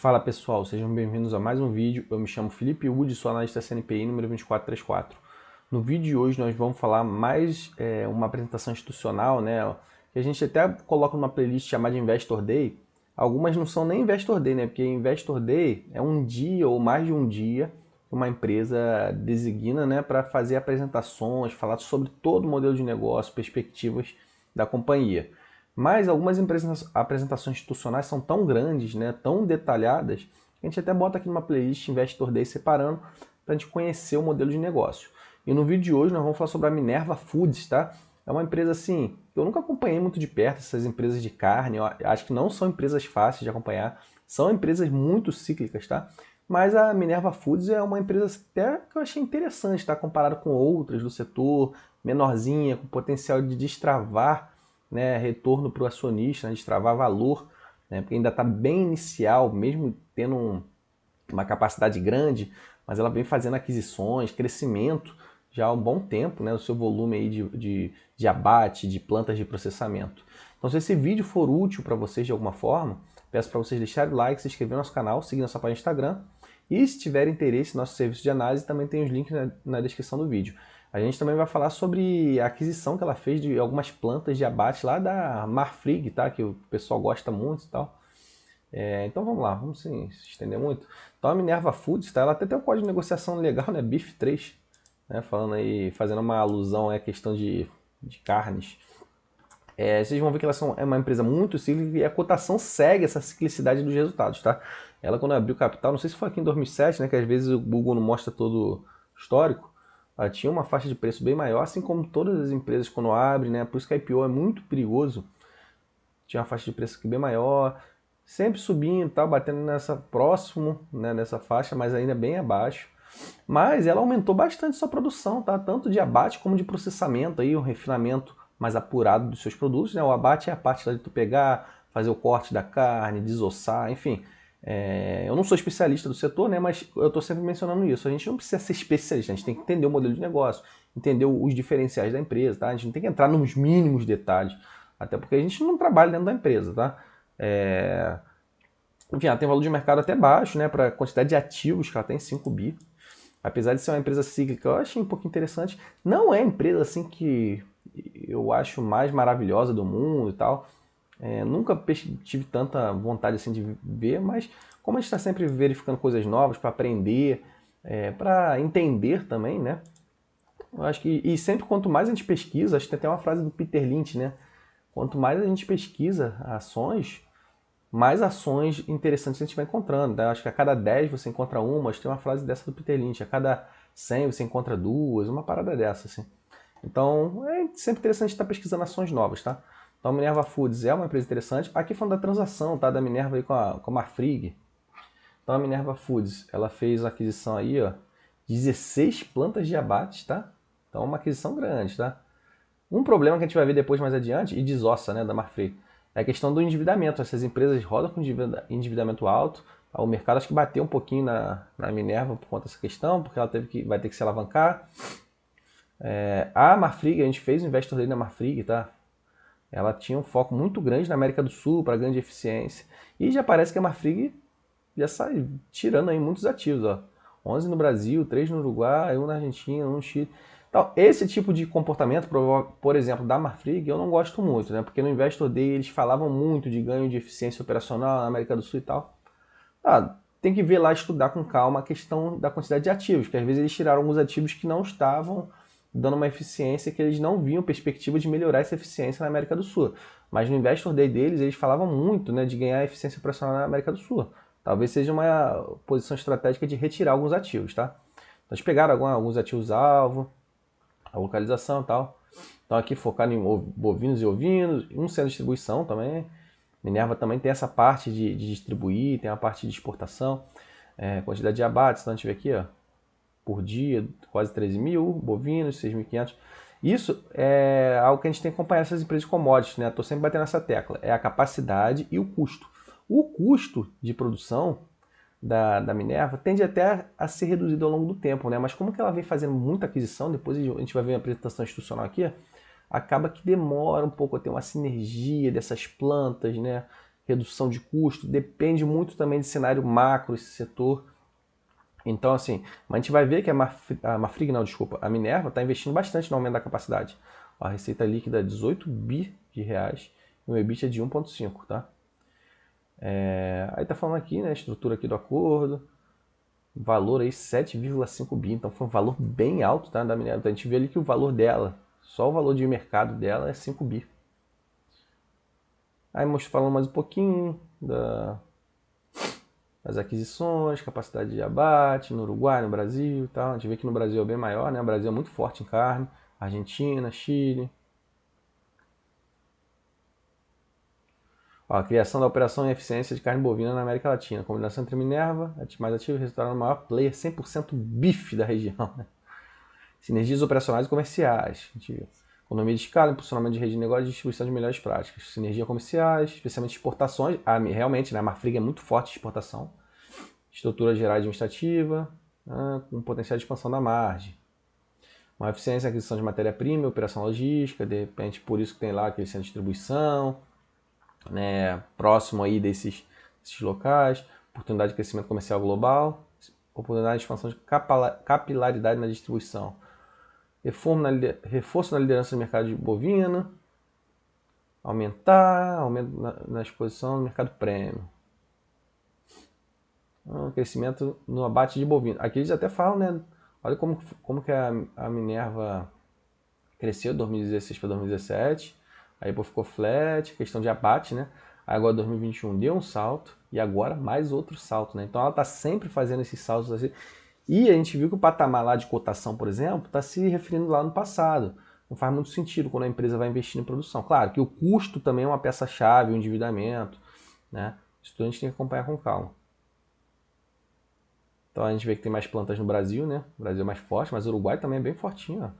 Fala pessoal, sejam bem-vindos a mais um vídeo. Eu me chamo Felipe Wood, sou analista CNPI número 2434. No vídeo de hoje nós vamos falar mais uma apresentação institucional, né? Que a gente até coloca numa playlist chamada Investor Day. Algumas não são nem Investor Day, né? Porque Investor Day é um dia ou mais de um dia que uma empresa designa, né, para fazer apresentações, falar sobre todo o modelo de negócio, perspectivas da companhia. Mas algumas apresentações institucionais são tão grandes, né, tão detalhadas, que a gente até bota aqui numa playlist Investor Day separando para a gente conhecer o modelo de negócio. E no vídeo de hoje nós vamos falar sobre a Minerva Foods, tá? É uma empresa assim, eu nunca acompanhei muito de perto essas empresas de carne, eu acho que não são empresas fáceis de acompanhar, são empresas muito cíclicas, tá? Mas a Minerva Foods é uma empresa até que eu achei interessante, tá? Comparado com outras do setor, menorzinha, com potencial de destravar, né, retorno para o acionista, né, destravar valor, né, porque ainda está bem inicial, mesmo tendo uma capacidade grande, mas ela vem fazendo aquisições, crescimento já há um bom tempo, né, o seu volume aí de abate, de plantas de processamento. Então, se esse vídeo for útil para vocês de alguma forma, peço para vocês deixarem o like, se inscrever no nosso canal, seguir nossa página no Instagram. E se tiver interesse no nosso serviço de análise, também tem os links na descrição do vídeo. A gente também vai falar sobre a aquisição que ela fez de algumas plantas de abate lá da Marfrig, tá? Que o pessoal gosta muito e tal. Então vamos lá, vamos se estender muito. Então a Minerva Foods, tá? Ela até tem um código de negociação legal, né? BIF3, né? Falando aí, fazendo uma alusão à questão de carnes. Vocês vão ver que é uma empresa muito cíclica e a cotação segue essa ciclicidade dos resultados, tá? Ela quando abriu capital, não sei se foi aqui em 2007, né? Que às vezes o Google não mostra todo o histórico. Ela tinha uma faixa de preço bem maior, assim como todas as empresas quando abrem, né? Por isso que a IPO é muito perigoso. Tinha uma faixa de preço aqui bem maior, sempre subindo, tá, batendo nessa próximo, né, nessa faixa, mas ainda bem abaixo. Mas ela aumentou bastante sua produção, tá? Tanto de abate como de processamento, aí, um refinamento mais apurado dos seus produtos. Né? O abate é a parte de tu pegar, fazer o corte da carne, desossar, enfim. Eu não sou especialista do setor, né? Mas eu estou sempre mencionando isso. A gente não precisa ser especialista, a gente tem que entender o modelo de negócio, entender os diferenciais da empresa, tá? A gente não tem que entrar nos mínimos detalhes, até porque a gente não trabalha dentro da empresa, tá? Enfim, ela tem valor de mercado até baixo, né? Para a quantidade de ativos que ela tem, 5 bi. Apesar de ser uma empresa cíclica, eu achei um pouco interessante. Não é a empresa assim que eu acho mais maravilhosa do mundo e tal. Nunca tive tanta vontade assim de ver, mas como a gente está sempre verificando coisas novas para aprender, para entender também, né? Eu acho que e sempre quanto mais a gente pesquisa, acho que tem até uma frase do Peter Lynch, né? Quanto mais a gente pesquisa ações, mais ações interessantes a gente vai encontrando. Né? Acho que a cada 10 você encontra uma, acho que tem uma frase dessa do Peter Lynch, a cada 100 você encontra duas, uma parada dessa, assim. Então, é sempre interessante estar pesquisando ações novas, tá? Então, a Minerva Foods é uma empresa interessante. Aqui falando da transação, tá? Da Minerva aí com a Marfrig. Então, a Minerva Foods, ela fez a aquisição aí, ó, 16 plantas de abate, tá? Então, é uma aquisição grande, tá? Um problema que a gente vai ver depois mais adiante, e desossa, né, da Marfrig, é a questão do endividamento. Essas empresas rodam com endividamento alto. O mercado acho que bateu um pouquinho na Minerva por conta dessa questão, porque ela vai ter que se alavancar. A Marfrig, a gente fez o Investor Day na Marfrig, tá? Ela tinha um foco muito grande na América do Sul, para grande eficiência. E já parece que a Marfrig já sai tirando aí muitos ativos, ó. 11 no Brasil, 3 no Uruguai, 1 na Argentina, 1 no Chile. Então, esse tipo de comportamento, por exemplo, da Marfrig, eu não gosto muito, né? Porque no Investor Day eles falavam muito de ganho de eficiência operacional na América do Sul e tal. Tem que ver lá, estudar com calma a questão da quantidade de ativos, que às vezes eles tiraram alguns ativos que não estavam dando uma eficiência, que eles não viam perspectiva de melhorar essa eficiência na América do Sul. Mas no Investor Day deles, eles falavam muito, né, de ganhar eficiência operacional na América do Sul. Talvez seja uma posição estratégica de retirar alguns ativos, tá? Então eles pegaram alguns ativos-alvo, a localização e tal. Então aqui focado em bovinos e ovinos, um centro de distribuição também. Minerva também tem essa parte de distribuir, tem a parte de exportação, quantidade de abates, então a gente vê aqui, ó, por dia, quase 13 mil, bovinos, 6.500. Isso é algo que a gente tem que acompanhar essas empresas de commodities, né? Estou sempre batendo nessa tecla, é a capacidade e o custo. O custo de produção da Minerva tende até a ser reduzido ao longo do tempo, né? Mas como que ela vem fazendo muita aquisição, depois a gente vai ver a apresentação institucional aqui, acaba que demora um pouco a ter uma sinergia dessas plantas, né? redução de custo, depende muito também de cenário macro esse setor. Então, assim, a gente vai ver que a Minerva está investindo bastante no aumento da capacidade. A receita líquida é 18 bi de reais e o EBIT é de 1,5, tá? Aí tá falando aqui, né, a estrutura aqui do acordo, valor aí 7,5 bi, então foi um valor bem alto, tá, da Minerva. Então, a gente vê ali que o valor dela, só o valor de mercado dela é 5 bi. Aí falando mais um pouquinho das aquisições, capacidade de abate no Uruguai, no Brasil e tal. A gente vê que no Brasil é bem maior, né? O Brasil é muito forte em carne. Argentina, Chile. Ó, a criação da operação e eficiência de carne bovina na América Latina. A combinação entre Minerva, mais ativo, resultado no maior player 100% bife da região. Né? Sinergias operacionais e comerciais. A gente viu. Economia de escala, impulsionamento de rede de negócio e distribuição de melhores práticas. Sinergia comerciais, especialmente exportações. Realmente, né, a Marfrig é muito forte em exportação. Estrutura geral administrativa, né, com potencial de expansão da margem. Uma eficiência na aquisição de matéria-prima, operação logística, de repente por isso que tem lá aquele centro de distribuição, né, próximo aí desses locais. Oportunidade de crescimento comercial global, oportunidade de expansão de capilaridade na distribuição. Reforço na liderança do mercado de bovino, aumento na exposição no mercado premium. Crescimento no abate de bovino. Aqui eles até falam, né? Olha como que a Minerva cresceu de 2016 para 2017. Aí depois ficou flat, questão de abate, né? Aí agora 2021 deu um salto e agora mais outro salto, né? Então ela está sempre fazendo esses saltos assim. E a gente viu que o patamar lá de cotação, por exemplo, está se referindo lá no passado. Não faz muito sentido quando a empresa vai investir em produção. Claro que o custo também é uma peça-chave, o endividamento, né? Isso tudo a gente tem que acompanhar com calma. Então a gente vê que tem mais plantas no Brasil, né? O Brasil é mais forte, mas o Uruguai também é bem fortinho. Ó.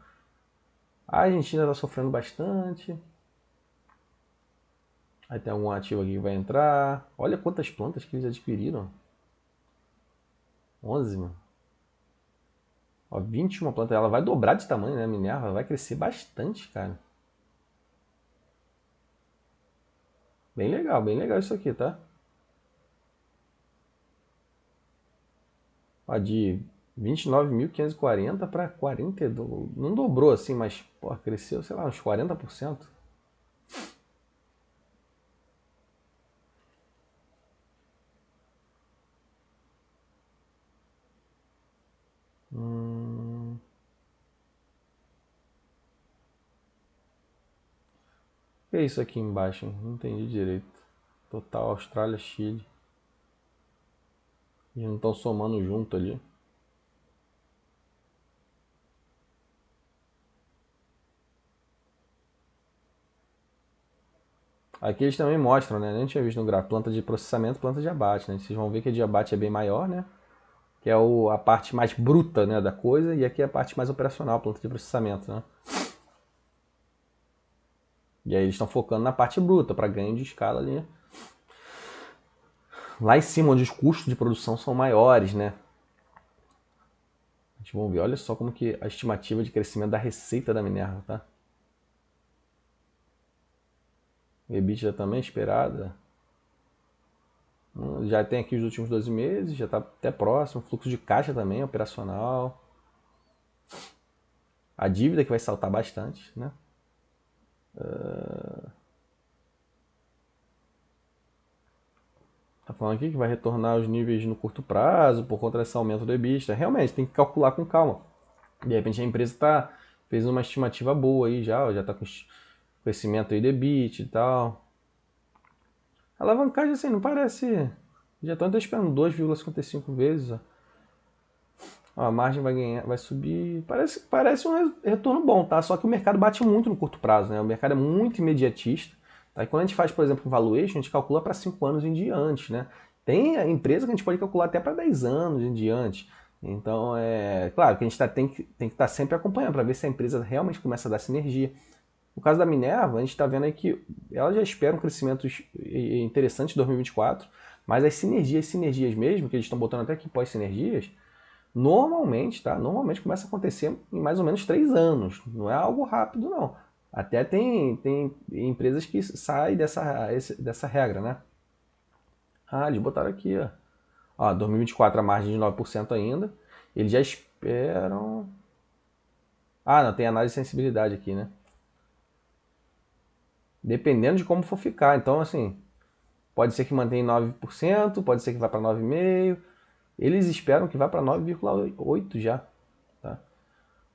A Argentina está sofrendo bastante. Aí tem algum ativo aqui que vai entrar. Olha quantas plantas que eles adquiriram. 11, mano. Ó, 21 plantas. Ela vai dobrar de tamanho, né? A Minerva vai crescer bastante, cara. Bem legal isso aqui, tá? Ó, de 29.540 para 42. Não dobrou assim, mas pô, cresceu, sei lá, uns 40%. O que é isso aqui embaixo? Hein? Não entendi direito. Total Austrália, Chile. E não estão somando junto ali. Aqui eles também mostram, né? Nem tinha visto no gráfico. Planta de processamento, planta de abate, né? Vocês vão ver que a de abate é bem maior, né? Que é a parte mais bruta, né, da coisa. E aqui é a parte mais operacional, planta de processamento, né? E aí eles estão focando na parte bruta, para ganho de escala ali. Lá em cima, onde os custos de produção são maiores, né? A gente vai ver, olha só como que a estimativa de crescimento da receita da Minerva, tá? O EBITDA também esperada. Já tem aqui os últimos 12 meses, já está até próximo. Fluxo de caixa também, operacional. A dívida que vai saltar bastante, né? Tá falando aqui que vai retornar aos níveis no curto prazo por conta desse aumento do EBITDA. Realmente, tem que calcular com calma. De repente a empresa fez uma estimativa boa aí já está com crescimento aí do EBITDA e tal. A alavancagem assim, não parece... Já estão esperando 2,55 vezes, ó. A margem vai subir. Parece um retorno bom, tá? Só que o mercado bate muito no curto prazo, né? O mercado é muito imediatista. Tá? E quando a gente faz, por exemplo, um valuation, a gente calcula para 5 anos em diante, né? Tem a empresa que a gente pode calcular até para 10 anos em diante. Então, é claro que a gente tem que estar sempre acompanhando para ver se a empresa realmente começa a dar sinergia. No caso da Minerva, a gente está vendo aí que ela já espera um crescimento interessante em 2024, mas as sinergias mesmo, que eles estão botando até aqui pós-sinergias, normalmente, tá? Normalmente começa a acontecer em mais ou menos 3 anos. Não é algo rápido, não. Até tem empresas que saem dessa regra, né? Ah, eles botaram aqui, ó. Ó, 2024 a margem de 9% ainda. Eles já esperam... Ah, não, tem análise de sensibilidade aqui, né? Dependendo de como for ficar. Então, assim, pode ser que mantenha em 9%, pode ser que vá para 9,5%. Eles esperam que vá para 9,8% já. Tá?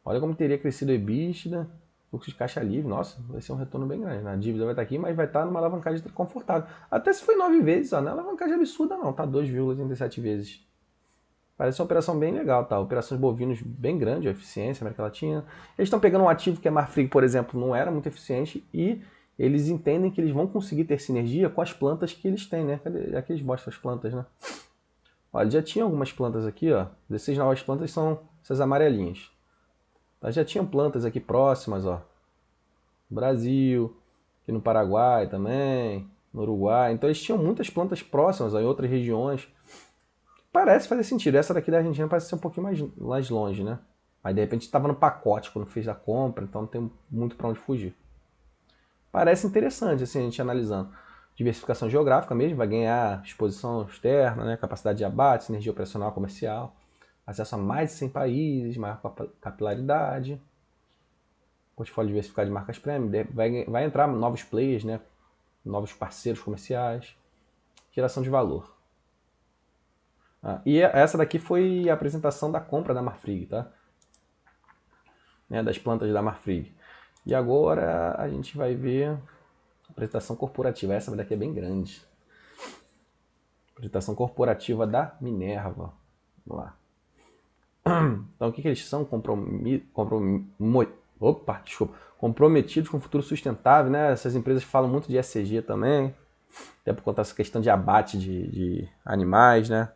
Olha como teria crescido o EBITDA, fluxo de caixa livre. Nossa, vai ser um retorno bem grande. A dívida vai estar aqui, mas vai estar numa alavancagem confortável. Até se foi 9 vezes, ó, não é alavancagem absurda não, tá? 2,87 vezes. Parece uma operação bem legal, tá? Operações bovinos bem grande, a eficiência, América Latina. Eles estão pegando um ativo que a Marfrig, por exemplo, não era muito eficiente e eles entendem que eles vão conseguir ter sinergia com as plantas que eles têm, né? Cadê? Aqui eles mostram as plantas, né? Olha, já tinha algumas plantas aqui, ó. 16 novas plantas são essas amarelinhas. Tá? Já tinham plantas aqui próximas, ó. Brasil, aqui no Paraguai também, no Uruguai. Então eles tinham muitas plantas próximas, ó, em outras regiões. Parece fazer sentido. Essa daqui da Argentina parece ser um pouquinho mais longe, né? Aí de repente estava no pacote quando fez a compra, então não tem muito para onde fugir. Parece interessante assim a gente analisando. Diversificação geográfica mesmo, vai ganhar exposição externa, né? Capacidade de abate, sinergia operacional comercial, acesso a mais de 100 países, maior capilaridade, portfólio diversificado de marcas premium, vai entrar novos players, né? Novos parceiros comerciais, geração de valor. E essa daqui foi a apresentação da compra da Marfrig, tá? Né, das plantas da Marfrig. E agora a gente vai ver a apresentação corporativa. Essa daqui é bem grande. Apresentação corporativa da Minerva. Vamos lá. Então o que eles são? Comprometidos com o futuro sustentável, né? Essas empresas falam muito de ESG também, até por conta dessa questão de abate de animais, né?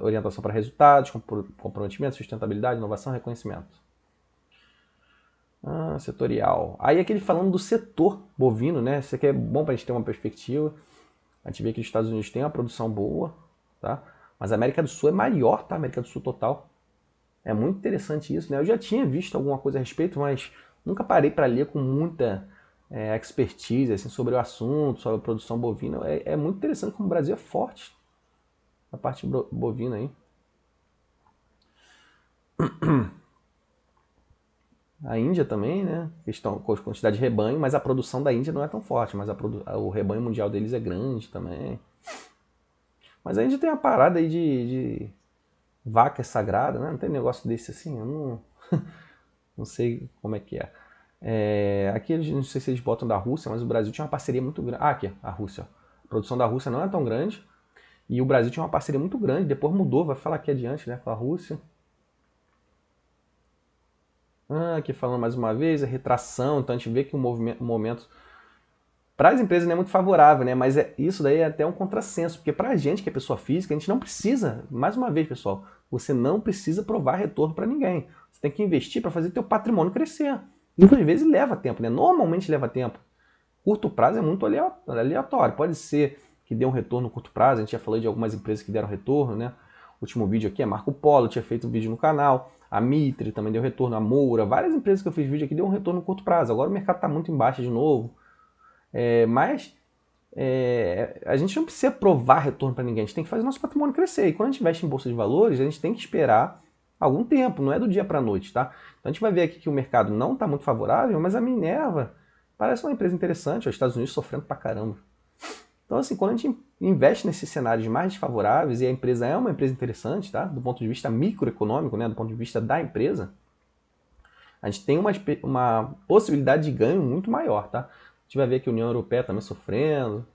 Orientação para resultados, comprometimento, sustentabilidade, inovação, reconhecimento. Setorial. Aí aquele falando do setor bovino, né? Isso aqui é bom para a gente ter uma perspectiva. A gente vê que os Estados Unidos têm uma produção boa, tá? Mas a América do Sul é maior, tá? A América do Sul total. É muito interessante isso, né? Eu já tinha visto alguma coisa a respeito, mas nunca parei para ler com muita expertise assim, sobre o assunto, sobre a produção bovina. É muito interessante como o Brasil é forte na parte bovina aí. A Índia também, né? Questão com quantidade de rebanho, mas a produção da Índia não é tão forte, mas o rebanho mundial deles é grande também. Mas a Índia tem uma parada aí de vaca sagrada, né? Não tem negócio desse assim, eu não sei como é que é. Aqui eles não sei se eles botam da Rússia, mas o Brasil tinha uma parceria muito grande. Ah, aqui, a Rússia. A produção da Rússia não é tão grande. E o Brasil tinha uma parceria muito grande, depois mudou, vai falar aqui adiante, né? Com a Rússia. Aqui falando mais uma vez, a retração, então a gente vê que o momento para as empresas não é muito favorável, né? Mas isso daí é até um contrassenso, porque para a gente que é pessoa física, a gente não precisa, mais uma vez, pessoal, você não precisa provar retorno para ninguém. Você tem que investir para fazer teu patrimônio crescer. Muitas vezes leva tempo, né? Normalmente leva tempo. Curto prazo é muito aleatório. Pode ser que dê um retorno no curto prazo. A gente já falou de algumas empresas que deram retorno, né? O último vídeo aqui é Marco Polo, tinha feito um vídeo no canal. A Mitre também deu retorno, a Moura, várias empresas que eu fiz vídeo aqui deu um retorno no curto prazo. Agora o mercado está muito em baixa de novo. Mas a gente não precisa provar retorno para ninguém, a gente tem que fazer nosso patrimônio crescer. E quando a gente investe em bolsa de valores, a gente tem que esperar algum tempo, não é do dia para a noite, tá? Então a gente vai ver aqui que o mercado não está muito favorável, mas a Minerva parece uma empresa interessante, os Estados Unidos sofrendo pra caramba. Então assim, quando a gente investe nesses cenários mais desfavoráveis e a empresa é uma empresa interessante, tá? Do ponto de vista microeconômico, né? Do ponto de vista da empresa, a gente tem uma possibilidade de ganho muito maior, tá? A gente vai ver que a União Europeia também sofrendo,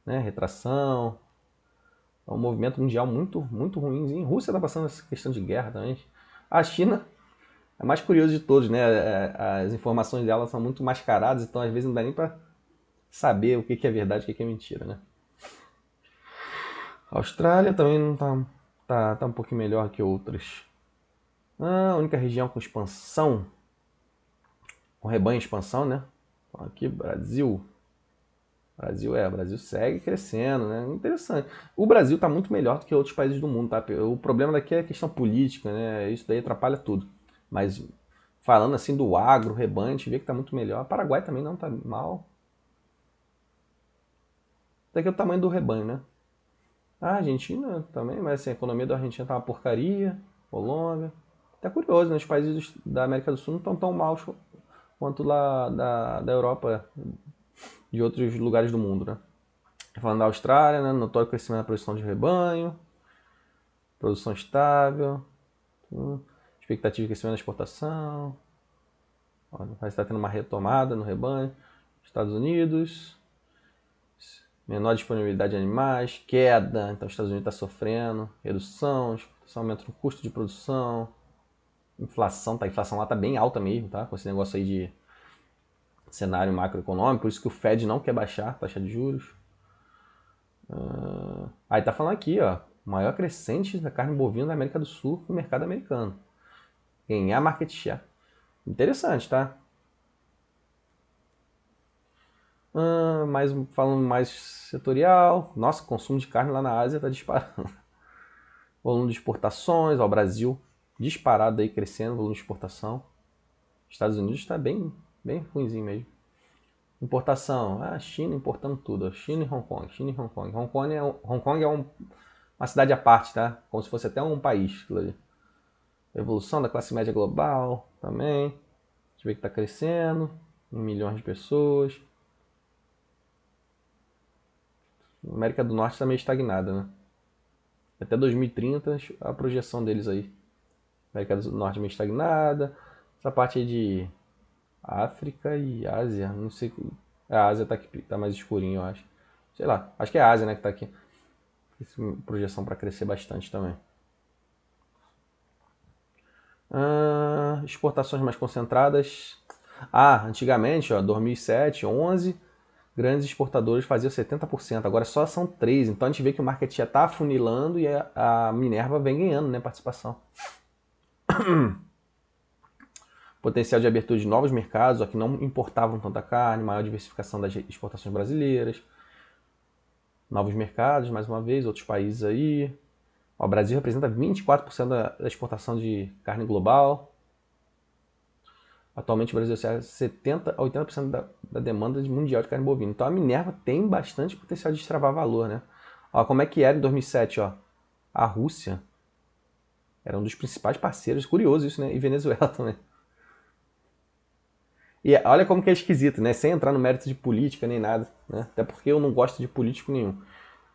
né? Retração, é um movimento mundial muito, muito ruimzinho. A Rússia está passando essa questão de guerra também. A China é mais curioso de todos, né? As informações dela são muito mascaradas, então às vezes não dá nem para saber o que é verdade e o que é mentira, né? A Austrália também não tá um pouquinho melhor que outras. A única região com expansão, com rebanho em expansão, né? Aqui, Brasil. Brasil segue crescendo, né? Interessante. O Brasil está muito melhor do que outros países do mundo, tá? O problema daqui é a questão política, né? Isso daí atrapalha tudo. Mas falando assim do agro, rebanho, a gente vê que está muito melhor. O Paraguai também não está mal. Daqui é o tamanho do rebanho, né? A Argentina também, mas assim, a economia da Argentina tá uma porcaria. Colômbia. Até curioso, né? Os países da América do Sul não estão tão mal quanto lá da Europa, de outros lugares do mundo, né? Falando da Austrália, né? Notório crescimento da produção de rebanho, produção estável, expectativa de crescimento da exportação. Parece que está tendo uma retomada no rebanho. Estados Unidos, menor disponibilidade de animais, queda, então os Estados Unidos está sofrendo, redução, aumento no custo de produção, inflação, tá? A inflação lá está bem alta mesmo, tá? Com esse negócio aí de cenário macroeconômico, por isso que o Fed não quer baixar a taxa de juros. Aí tá falando aqui, ó, maior crescente da carne bovina da América do Sul no mercado americano. Ganhar market share. Interessante, tá? Falando mais setorial, nossa, consumo de carne lá na Ásia tá disparando. Volume de exportações, ó, o Brasil disparado aí crescendo, volume de exportação. Estados Unidos está bem ruimzinho mesmo. Importação, a China importando tudo, China e Hong Kong, China e Hong Kong. Hong Kong é uma cidade à parte, tá? Como se fosse até um país. Evolução da classe média global também. A gente vê que está crescendo, 1 milhão de pessoas. A América do Norte está meio estagnada, né? Até 2030 a projeção deles aí. América do Norte meio estagnada. Essa parte aí de África e Ásia, não sei. A Ásia tá aqui, tá mais escurinho, eu acho. Sei lá, acho que é a Ásia, né, que tá aqui. Projeção para crescer bastante também. Exportações mais concentradas. Antigamente, ó, 2007, 11, grandes exportadores faziam 70%, agora só são 3. Então a gente vê que o market já está afunilando e a Minerva vem ganhando, né, participação. Potencial de abertura de novos mercados, ó, que não importavam tanta carne, maior diversificação das exportações brasileiras. Novos mercados, mais uma vez, outros países aí. Ó, o Brasil representa 24% da exportação de carne global. Atualmente o Brasil serve 70% a 80% da demanda mundial de carne bovina. Então a Minerva tem bastante potencial de destravar valor, né? Ó, como é que era em 2007, ó? A Rússia era um dos principais parceiros, curioso isso, né? E Venezuela também. E olha como que é esquisito, né? Sem entrar no mérito de política nem nada, né? Até porque eu não gosto de político nenhum.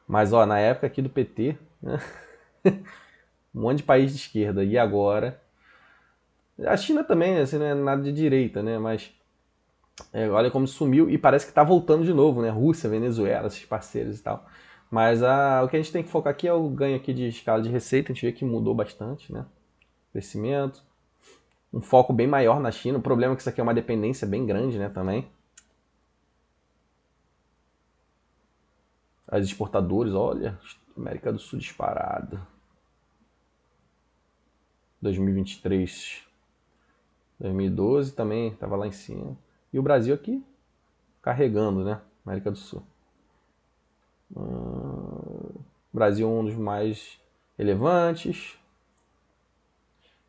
Mas, ó, na época aqui do PT, né? Um monte de país de esquerda. E agora? A China também, assim, não é nada de direita, né? Mas olha como sumiu e parece que tá voltando de novo, né? Rússia, Venezuela, esses parceiros e tal. Mas o que a gente tem que focar aqui é o ganho aqui de escala de receita. A gente vê que mudou bastante, né? Crescimento. Um foco bem maior na China. O problema é que isso aqui é uma dependência bem grande, né? Também. As exportadores, olha, América do Sul disparado. 2023. 2012 também estava lá em cima. E o Brasil aqui carregando, né? América do Sul. Brasil é um dos mais relevantes.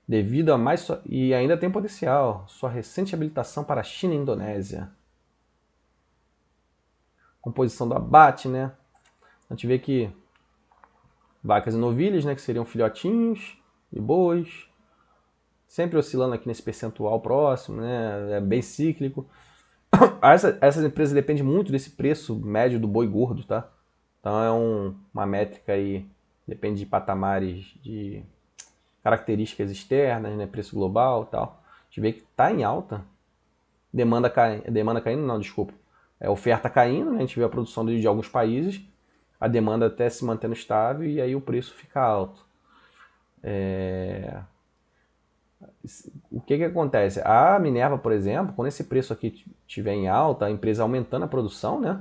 Devido a mais. E ainda tem potencial. Sua recente habilitação para a China e Indonésia. Composição do abate, né? A gente vê que vacas e novilhas, né? Que seriam filhotinhos e bois. Sempre oscilando aqui nesse percentual próximo, né? É bem cíclico. Essas empresas dependem muito desse preço médio do boi gordo, tá? Então é uma métrica aí, depende de patamares de características externas, né? Preço global e tal. A gente vê que está em alta. Demanda caindo, não, desculpa. Oferta caindo, né? A gente vê a produção de alguns países, a demanda até se mantendo estável e aí o preço fica alto. O que acontece? A Minerva, por exemplo, quando esse preço aqui estiver em alta, a empresa aumentando a produção, né,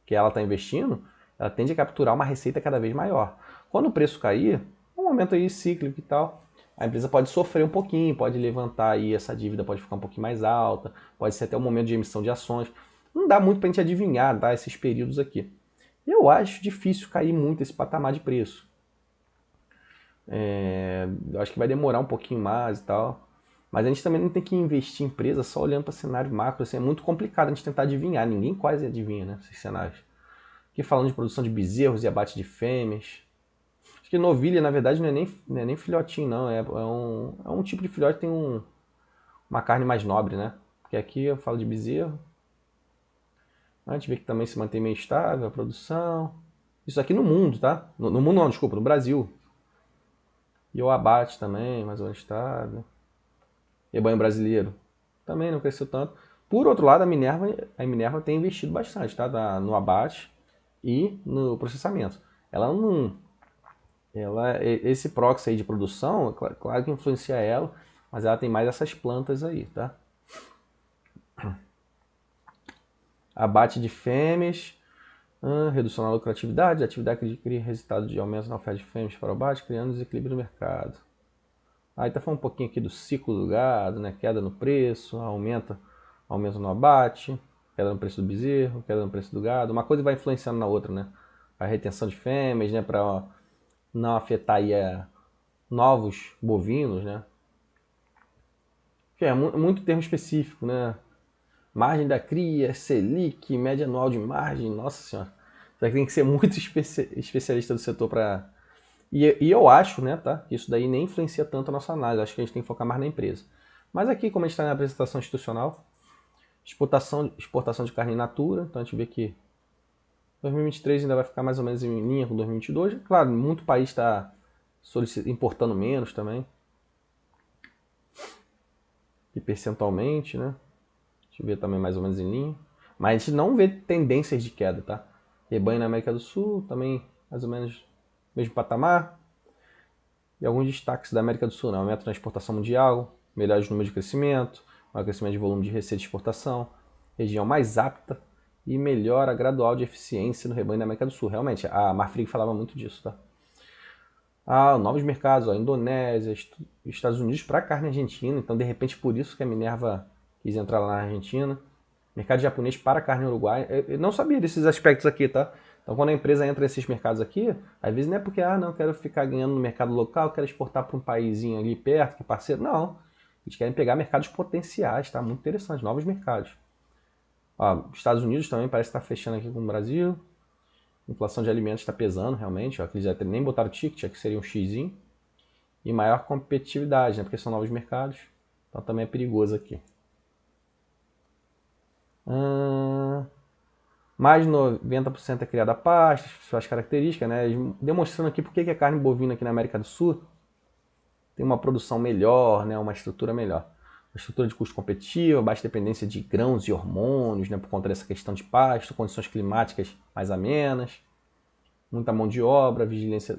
que ela está investindo, ela tende a capturar uma receita cada vez maior. Quando o preço cair, um momento aí cíclico e tal, a empresa pode sofrer um pouquinho, pode levantar aí essa dívida, pode ficar um pouquinho mais alta, pode ser até o momento de emissão de ações. Não dá muito para a gente adivinhar, tá, esses períodos aqui. Eu acho difícil cair muito esse patamar de preço. Eu acho que vai demorar um pouquinho mais e tal. Mas a gente também não tem que investir em empresa só olhando para cenário macro. Assim, é muito complicado a gente tentar adivinhar. Ninguém quase adivinha, né, esses cenários. Aqui falando de produção de bezerros e abate de fêmeas. que novilha, na verdade, não é nem filhotinho, não. É um tipo de filhote que tem uma carne mais nobre, né? Porque aqui eu falo de bezerro. A gente vê que também se mantém meio estável a produção. Isso aqui no mundo, tá? No mundo não, desculpa, no Brasil. E o abate também, mais ou menos estável. Rebanho brasileiro também não cresceu tanto. Por outro lado, a Minerva tem investido bastante, tá? No abate e no processamento. Ela não, esse proxy aí de produção, claro que influencia ela, mas ela tem mais essas plantas aí, tá? Abate de fêmeas, redução na lucratividade, atividade que cria resultado de aumento na oferta de fêmeas para o abate, criando desequilíbrio no mercado. Aí tá falando um pouquinho aqui do ciclo do gado, né? Queda no preço, aumento no abate, queda no preço do bezerro, queda no preço do gado. Uma coisa vai influenciando na outra, né? A retenção de fêmeas, né? Para não afetar aí novos bovinos, né? Que é muito termo específico, né? Margem da cria, Selic, média anual de margem, nossa senhora. Você tem que ser muito especialista do setor para... E eu acho, né, tá, que isso daí nem influencia tanto a nossa análise, acho que a gente tem que focar mais na empresa. Mas aqui, como a gente está na apresentação institucional, exportação de carne in natura, então a gente vê que 2023 ainda vai ficar mais ou menos em linha com 2022. Claro, muito país está importando menos também, e percentualmente, né? A gente vê também mais ou menos em linha. Mas a gente não vê tendências de queda, tá? Rebanho na América do Sul, também mais ou menos mesmo patamar. E alguns destaques da América do Sul, né? Aumento na exportação mundial, melhores números de crescimento, maior crescimento de volume de receita de exportação, região mais apta e melhora gradual de eficiência no rebanho da América do Sul. Realmente, a Marfrig falava muito disso, tá? Novos mercados, ó, Indonésia, Estados Unidos para carne argentina, então de repente por isso que a Minerva quis entrar lá na Argentina. Mercado japonês para carne uruguaia. Eu não sabia desses aspectos aqui, tá? Então quando a empresa entra nesses mercados aqui, às vezes não é porque, não, quero ficar ganhando no mercado local, quero exportar para um paísinho ali perto, que é parceiro. Não. Eles querem pegar mercados potenciais, tá? Muito interessante, novos mercados. Estados Unidos também parece estar fechando aqui com o Brasil. Inflação de alimentos está pesando realmente, ó, que eles já nem botaram ticket, que seria um X. E maior competitividade, né? Porque são novos mercados. Então também é perigoso aqui. Mais de 90% é criada a pasto, suas características, né? Demonstrando aqui porque a carne bovina aqui na América do Sul tem uma produção melhor, né? Uma estrutura melhor. Uma estrutura de custo competitiva, baixa dependência de grãos e hormônios, né? Por conta dessa questão de pasto, condições climáticas mais amenas, muita mão de obra, vigilância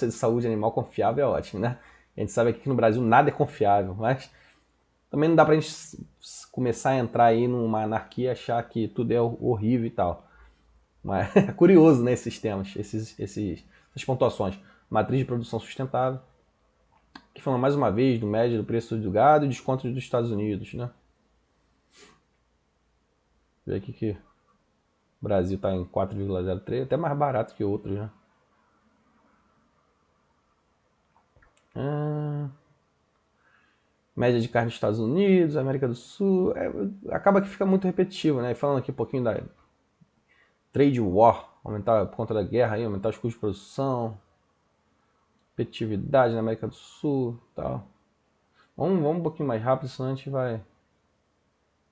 de saúde animal confiável é ótimo, né? A gente sabe aqui que no Brasil nada é confiável, mas também não dá pra gente começar a entrar aí numa anarquia e achar que tudo é horrível e tal. Mas é curioso, né, esses temas, essas pontuações. Matriz de produção sustentável, que fala mais uma vez do médio do preço do gado e desconto dos Estados Unidos, né? Vê aqui que o Brasil está em 4,03, até mais barato que outros, né? Média de carne dos Estados Unidos, América do Sul, acaba que fica muito repetitivo, né? Falando aqui um pouquinho da trade war, aumentar por conta da guerra, aí, aumentar os custos de produção, competitividade na América do Sul, tal. Vamos um pouquinho mais rápido, senão a gente vai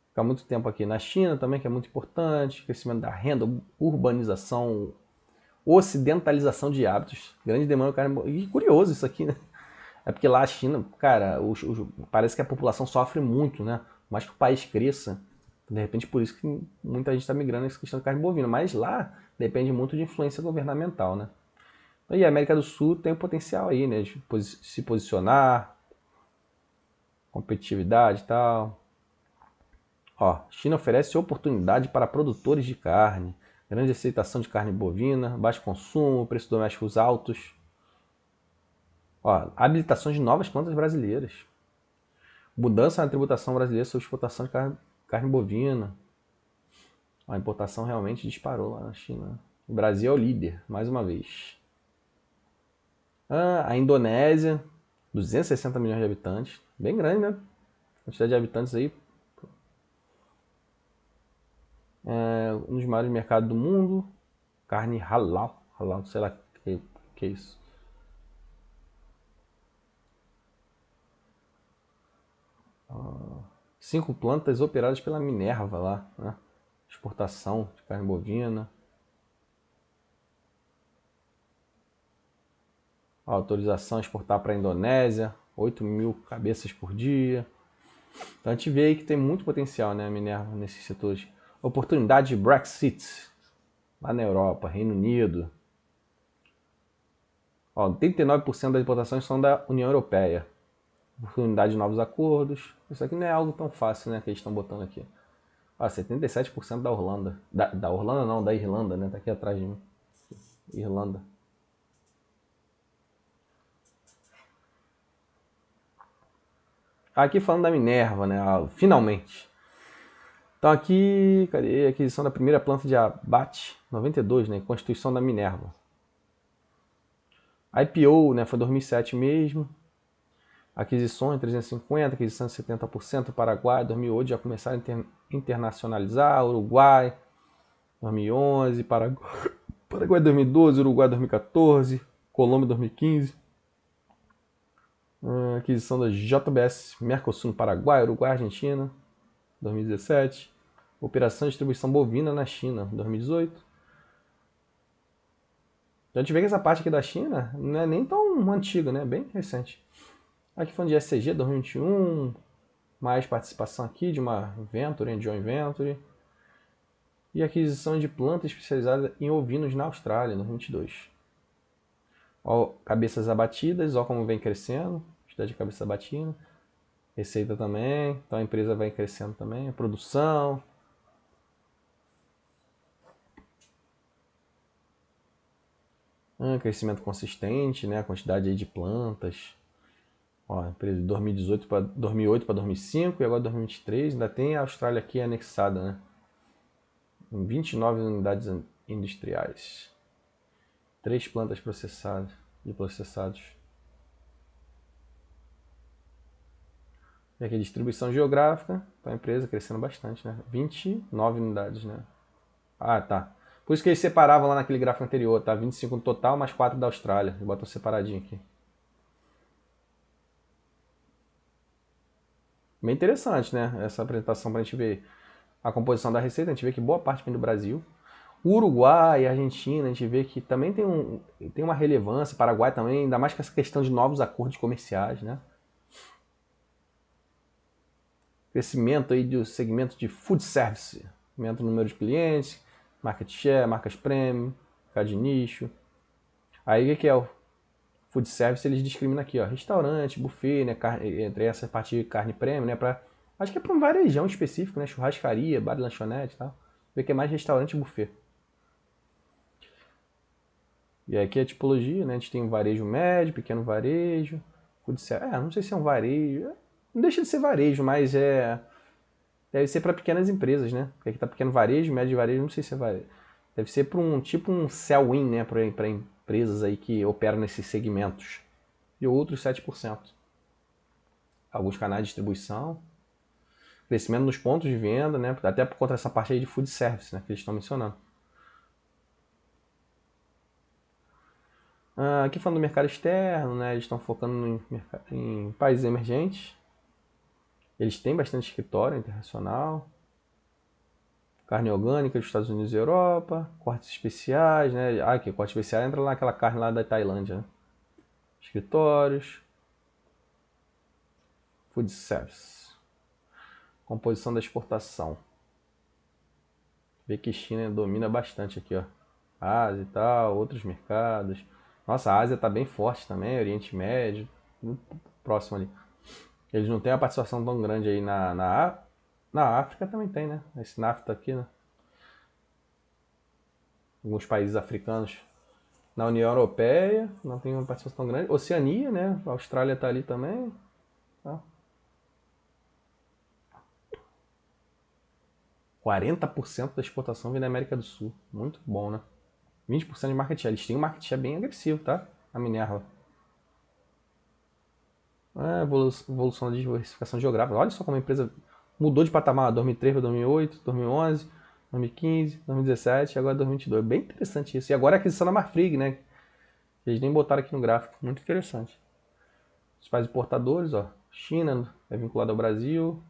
ficar muito tempo aqui. Na China também, que é muito importante, crescimento da renda, urbanização, ocidentalização de hábitos, grande demanda de carne. E curioso isso aqui, né? É porque lá a China, cara, parece que a população sofre muito, né? Mais que o país cresça. De repente, por isso que muita gente está migrando nessa questão de carne bovina. Mas lá depende muito de influência governamental, né? E a América do Sul tem o potencial aí, né? De se posicionar, competitividade e tal. China oferece oportunidade para produtores de carne, grande aceitação de carne bovina, baixo consumo, preços domésticos altos. Habilitações de novas plantas brasileiras. Mudança na tributação brasileira sobre exportação de carne bovina. A importação realmente disparou lá na China. O Brasil é o líder, mais uma vez. A Indonésia, 260 milhões de habitantes. Bem grande, né? A quantidade de habitantes aí. Um dos maiores mercados do mundo. Carne halal. Halal, sei lá o que é isso. 5 plantas operadas pela Minerva lá, né? Exportação de carne bovina. Autorização a exportar para a Indonésia, 8.000 cabeças por dia. Então a gente vê aí que tem muito potencial, né, a Minerva nesses setores. Oportunidade de Brexit, lá na Europa, Reino Unido. 89% das importações são da União Europeia. Oportunidade de novos acordos. Isso aqui não é algo tão fácil, né, que eles estão botando aqui. 77% da Irlanda. Da Irlanda não, da Irlanda, né? Tá aqui atrás de mim. Irlanda. Aqui falando da Minerva, né? Finalmente. Então aqui, cadê? Aquisição da primeira planta de abate, 92, né? Constituição da Minerva. IPO, né? Foi 2007 mesmo. Aquisições 350, aquisição de 70%. Paraguai, 2008 já começaram a internacionalizar. Uruguai, 2011. Paraguai 2012, Uruguai 2014. Colômbia 2015. Aquisição da JBS Mercosul no Paraguai, Uruguai, Argentina, 2017. Operação de distribuição bovina na China, 2018. Já te vê que essa parte aqui da China não é nem tão antiga, né? Bem recente. Aqui falando de SCG, 2021. Mais participação aqui de uma Venture, Joint Venture. E aquisição de planta especializada em ovinos na Austrália, 2022. Ó, cabeças abatidas, ó como vem crescendo. Quantidade de cabeças abatidas. Receita também, então a empresa vai crescendo também, a produção. Crescimento consistente, né? A quantidade aí de plantas. Ó, a empresa de 2018 para 2008 para 2005 e agora 2023, ainda tem a Austrália aqui anexada, né? Em 29 unidades industriais. 3 plantas processadas e processados. E aqui distribuição geográfica, então a empresa crescendo bastante, né? 29 unidades, né? Ah, tá. Por isso que eles separavam lá naquele gráfico anterior, tá? 25 no total, mais 4 da Austrália. Eles botam separadinho aqui. Bem interessante, né? Essa apresentação pra gente ver a composição da receita. A gente vê que boa parte vem do Brasil. O Uruguai e a Argentina, a gente vê que também tem uma relevância. Paraguai também, ainda mais com essa questão de novos acordos comerciais, né? Crescimento aí do segmento de food service. Aumento no número de clientes, market share, marcas premium, mercado de nicho. Aí o que é o food service? Eles discriminam aqui, ó, restaurante, buffet, né, entre essa parte de carne premium, né, acho que é para um varejão específico, né, churrascaria, bar e lanchonete e tal. Vê que é mais restaurante e buffet. E aqui é a tipologia, né, a gente tem um varejo médio, pequeno varejo, food service, não sei se é um varejo, não deixa de ser varejo, mas deve ser para pequenas empresas, né, porque aqui tá pequeno varejo, médio varejo, não sei se é varejo. Deve ser para tipo um sell-in, né, para empresas aí que operam nesses segmentos. E outros 7%. Alguns canais de distribuição. Crescimento nos pontos de venda, né, até por conta dessa parte aí de food service, né, que eles estão mencionando. Aqui falando do mercado externo, né, eles estão focando em países emergentes. Eles têm bastante escritório internacional. Carne orgânica dos Estados Unidos e Europa. Cortes especiais, né? Aqui, corte especial entra lá naquela carne lá da Tailândia, né? Escritórios. Food service. Composição da exportação. Vê que China domina bastante aqui, ó. Ásia e tal, outros mercados. Nossa, a Ásia tá bem forte também, Oriente Médio, muito próximo ali. Eles não têm a participação tão grande aí na África também tem, né? Esse NAFTA aqui, né? Alguns países africanos. Na União Europeia não tem uma participação tão grande. Oceania, né? A Austrália tá ali também. Tá? 40% da exportação vem da América do Sul. Muito bom, né? 20% de market share. Eles têm um market share bem agressivo, tá? A Minerva. Evolução da diversificação geográfica. Olha só como a empresa mudou de patamar. 2003 para 2008, 2011, 2015, 2017 e agora 2022. Bem interessante isso. E agora a aquisição da Marfrig, né? Eles nem botaram aqui no gráfico. Muito interessante. Os países importadores, ó. China é vinculado ao Brasil.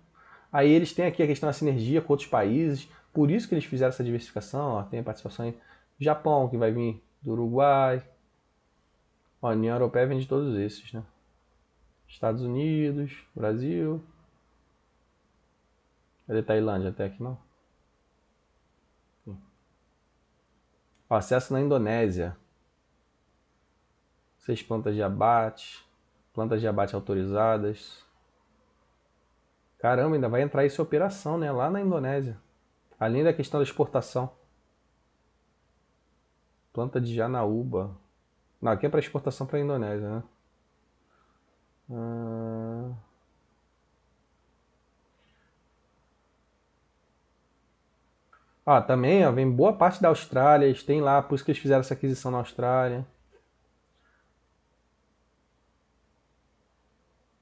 Aí eles têm aqui a questão da sinergia com outros países, por isso que eles fizeram essa diversificação, ó, tem a participação em Japão, que vai vir do Uruguai, ó, a União Europeia vem de todos esses, né? Estados Unidos, Brasil, cadê Tailândia? Até aqui não. Ó, acesso na Indonésia, 6 plantas de abate autorizadas. Caramba, ainda vai entrar isso em operação, né? Lá na Indonésia. Além da questão da exportação. Planta de Janaúba. Não, aqui é para exportação para a Indonésia, né? Também ó, vem boa parte da Austrália. Eles têm lá, por isso que eles fizeram essa aquisição na Austrália.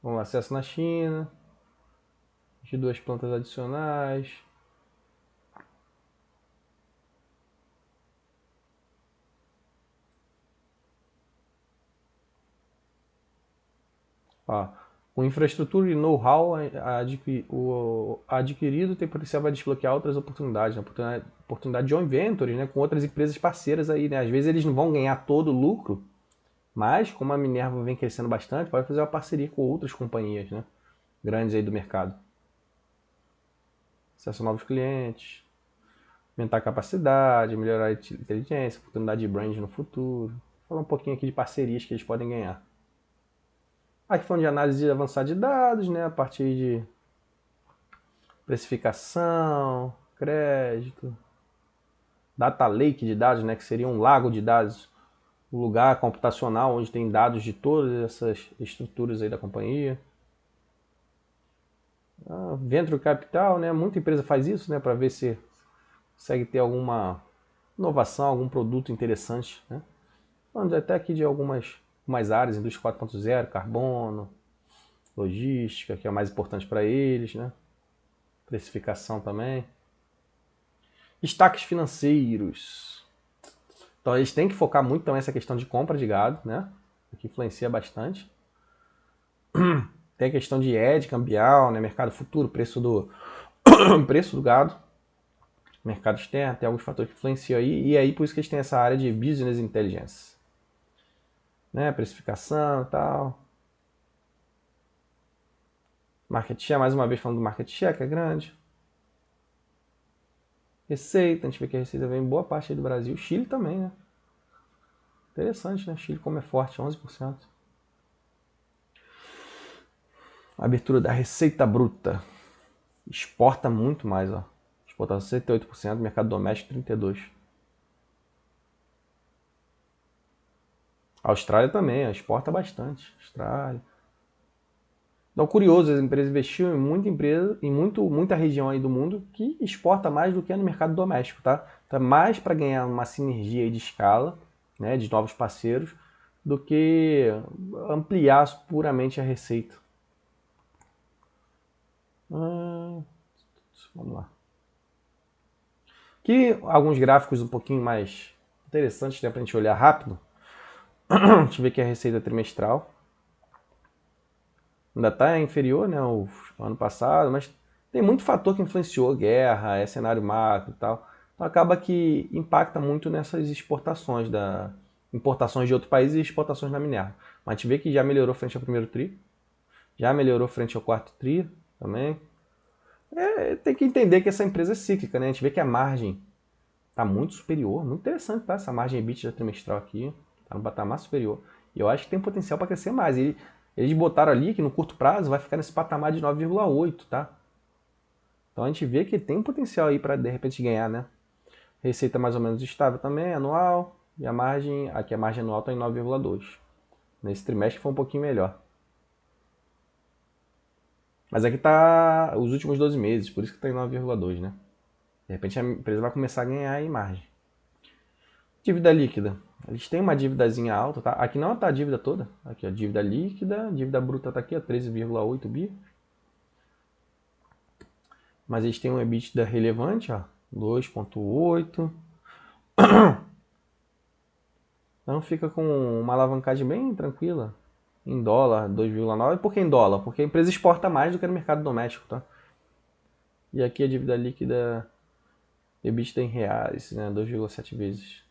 Vamos lá, acesso na China. De 2 plantas adicionais. Ó, com infraestrutura e know-how adquirido tem potencial para desbloquear outras oportunidades, né? Oportunidade de joint ventures, né? Com outras empresas parceiras aí, né? Às vezes eles não vão ganhar todo o lucro, mas como a Minerva vem crescendo bastante, pode fazer uma parceria com outras companhias, né? Grandes aí do mercado. Acesso a novos clientes, aumentar a capacidade, melhorar a inteligência, oportunidade de brand no futuro. Vou falar um pouquinho aqui de parcerias que eles podem ganhar. Aqui falando de análise avançada de dados, né? A partir de precificação, crédito, data lake de dados, né? Que seria um lago de dados, um lugar computacional onde tem dados de todas essas estruturas aí da companhia. Venture capital, né? Muita empresa faz isso, né? Para ver se consegue ter alguma inovação, algum produto interessante, né? Falando até aqui de algumas áreas, indústria 4.0, carbono, logística, que é o mais importante para eles, né? Precificação também. Destaques financeiros. Então eles têm que focar muito também nessa questão de compra de gado, né? Que influencia bastante. Tem a questão de hedge cambial, né? Mercado futuro, preço do gado. Mercado externo, tem alguns fatores que influenciam aí. E aí por isso que eles têm essa área de business intelligence. Né? Precificação e tal. Market share, mais uma vez falando do market share, que é grande. Receita, a gente vê que a receita vem em boa parte aí do Brasil. Chile também, né? Interessante, né? Chile como é forte, 11%. Abertura da receita bruta. Exporta muito mais, ó. Exportação 68%, mercado doméstico 32%. A Austrália também, ó, exporta bastante. Austrália. Então, curioso, as empresas investiram em muita empresa, em muita região aí do mundo que exporta mais do que no mercado doméstico, tá? Então, é mais para ganhar uma sinergia aí de escala, né, de novos parceiros, do que ampliar puramente a receita. Vamos lá. Aqui, alguns gráficos um pouquinho mais interessantes, né, para a gente olhar rápido. A gente vê que a receita trimestral ainda está inferior, né, ao ano passado, mas tem muito fator que influenciou, guerra, cenário macro e tal. Então acaba que impacta muito nessas exportações, importações de outros países e exportações da Minerva. Mas a gente vê que já melhorou frente ao primeiro tri, já melhorou frente ao quarto tri também. Tem que entender que essa empresa é cíclica, né? A gente vê que a margem está muito superior, muito interessante, tá? Essa margem EBITDA trimestral aqui está no patamar superior. E eu acho que tem potencial para crescer mais. E eles botaram ali que no curto prazo vai ficar nesse patamar de 9,8, tá? Então a gente vê que tem um potencial aí para de repente ganhar, né? Receita mais ou menos estável também, anual. E a margem, aqui a margem anual está em 9,2. Nesse trimestre foi um pouquinho melhor. Mas aqui tá os últimos 12 meses, por isso que está em 9,2, né? De repente a empresa vai começar a ganhar em margem. Dívida líquida. Eles têm uma dívidazinha alta, tá? Aqui não está a dívida toda. Aqui a dívida líquida, dívida bruta está aqui, 13,8 bi. Mas eles têm um EBITDA relevante, ó, 2,8. Então fica com uma alavancagem bem tranquila. Em dólar, 2,9. Por que em dólar? Porque a empresa exporta mais do que no mercado doméstico, tá? E aqui a dívida líquida EBITDA em reais, né? 2,7 vezes.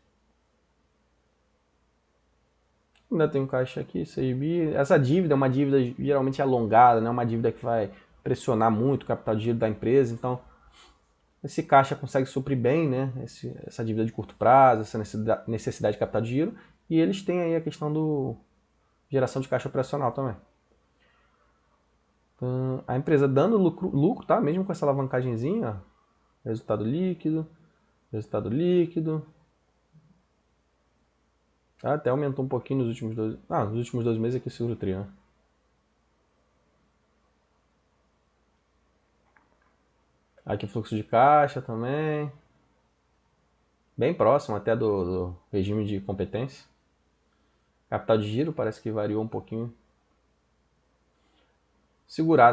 Ainda tem um caixa aqui, 6 bi. Essa dívida é uma dívida geralmente alongada, não é uma dívida que vai pressionar muito o capital de giro da empresa. Então, esse caixa consegue suprir bem, né? Essa dívida de curto prazo, essa necessidade de capital de giro. E eles têm aí a questão do geração de caixa operacional também. Então, a empresa dando lucro, tá? Mesmo com essa alavancagemzinha, resultado líquido, resultado líquido. Até aumentou um pouquinho nos últimos 12, nos últimos 12 meses aqui seguro tri, né? Aqui fluxo de caixa também. Bem próximo até do regime de competência. Capital de giro parece que variou um pouquinho.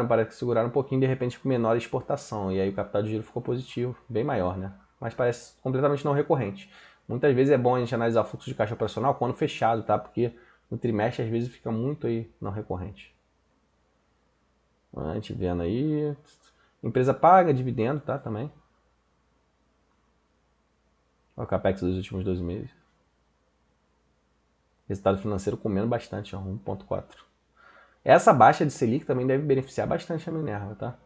Parece que seguraram um pouquinho de repente com menor exportação. E aí o capital de giro ficou positivo, bem maior, né? Mas parece completamente não recorrente. Muitas vezes é bom a gente analisar o fluxo de caixa operacional com o ano fechado, tá? Porque no trimestre às vezes fica muito aí não recorrente. A gente vendo aí. Empresa paga dividendo, tá? Também. O capex dos últimos 12 meses. Resultado financeiro comendo bastante, ó, 1,4. Essa baixa de Selic também deve beneficiar bastante a Minerva, tá?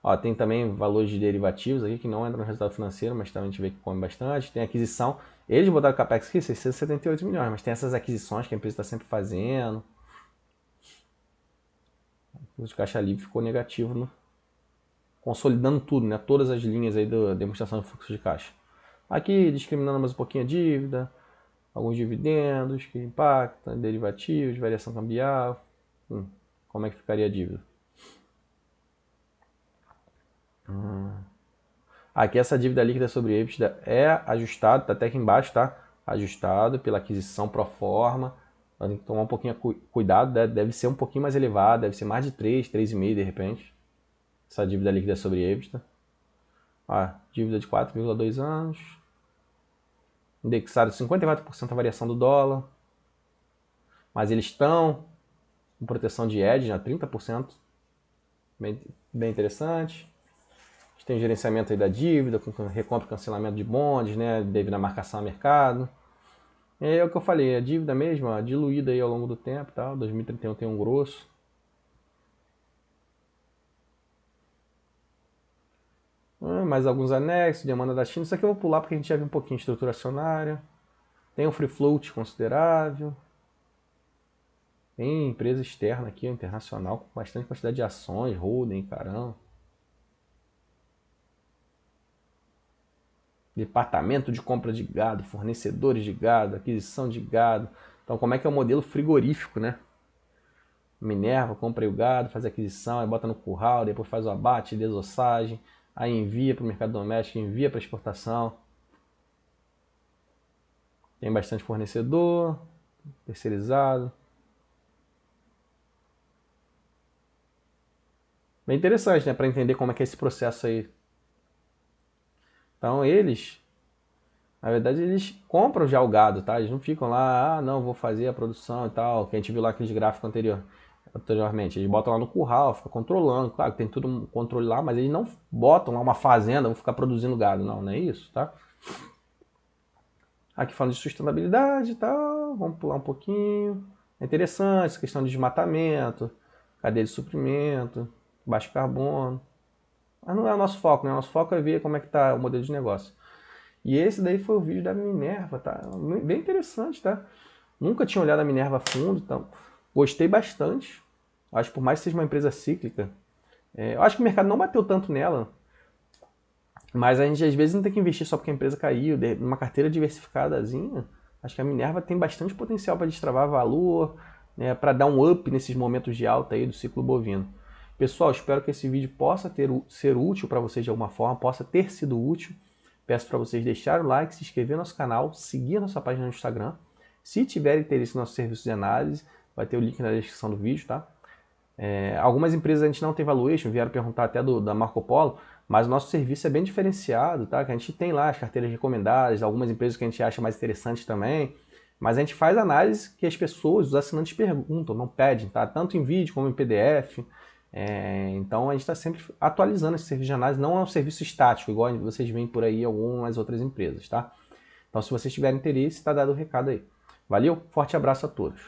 Ó, tem também valores de derivativos aqui que não entram no resultado financeiro, mas também a gente vê que come bastante. Tem aquisição. Eles botaram o capex aqui, 678 milhões, mas tem essas aquisições que a empresa está sempre fazendo. O de caixa livre ficou negativo, né? Consolidando tudo, né? Todas as linhas aí da demonstração de fluxo de caixa. Aqui discriminando mais um pouquinho a dívida, alguns dividendos que impactam, derivativos, variação cambial. Como é que ficaria a dívida? Aqui essa dívida líquida sobre EBITDA é ajustado, tá até aqui embaixo, tá? Ajustado pela aquisição pro forma. Então, tem que tomar um pouquinho cuidado, deve ser um pouquinho mais elevado, deve ser mais de 3, 3,5 de repente. Essa dívida líquida sobre EBITDA. Dívida de 4,2 anos. Indexado 54% a variação do dólar. Mas eles estão com proteção de hedge, 30%. Bem interessante. A gente tem gerenciamento aí da dívida, com recompra e cancelamento de bondes, né, devido à marcação a mercado. É o que eu falei, a dívida mesmo, diluída aí ao longo do tempo, tá? 2031 tem um grosso. Mais alguns anexos, demanda da China. Isso aqui eu vou pular porque a gente já viu um pouquinho de estrutura acionária. Tem um free float considerável. Tem empresa externa aqui, internacional, com bastante quantidade de ações, holding, caramba. Departamento de compra de gado, fornecedores de gado, aquisição de gado. Então, como é que é o modelo frigorífico, né? Minerva, compra o gado, faz a aquisição, aí bota no curral, depois faz o abate, desossagem, aí envia para o mercado doméstico, envia para exportação. Tem bastante fornecedor, terceirizado. Bem interessante, né? Para entender como é que é esse processo aí. Então, na verdade, eles compram já o gado, tá? Eles não ficam lá, não, vou fazer a produção e tal, que a gente viu lá aqueles gráficos anteriormente. Eles botam lá no curral, ficam controlando. Claro que tem tudo um controle lá, mas eles não botam lá uma fazenda, vão ficar produzindo gado. Não, não é isso, tá? Aqui falando de sustentabilidade e tal, vamos pular um pouquinho. É interessante essa questão de desmatamento, cadeia de suprimento, baixo carbono. Mas não é o nosso foco, né? O nosso foco é ver como é que está o modelo de negócio. E esse daí foi o vídeo da Minerva, tá? Bem interessante, tá? Nunca tinha olhado a Minerva a fundo, então gostei bastante. Acho que por mais que seja uma empresa cíclica, eu acho que o mercado não bateu tanto nela, mas a gente às vezes não tem que investir só porque a empresa caiu, numa carteira diversificadazinha. Acho que a Minerva tem bastante potencial para destravar valor, né, para dar um up nesses momentos de alta aí do ciclo bovino. Pessoal, espero que esse vídeo possa ser útil para vocês de alguma forma, possa ter sido útil. Peço para vocês deixarem o like, se inscrever no nosso canal, seguir a nossa página no Instagram. Se tiver interesse no nosso serviço de análise, vai ter o link na descrição do vídeo, tá? Algumas empresas a gente não tem valuation, vieram perguntar até da Marco Polo, mas o nosso serviço é bem diferenciado, tá? Que a gente tem lá as carteiras recomendadas, algumas empresas que a gente acha mais interessantes também, mas a gente faz análise que as pessoas, os assinantes perguntam, não pedem, tá? Tanto em vídeo como em PDF. Então a gente está sempre atualizando esse serviço de análise, não é um serviço estático, igual vocês veem por aí em algumas outras empresas, tá? Então se vocês tiverem interesse, está dado o recado aí. Valeu, forte abraço a todos.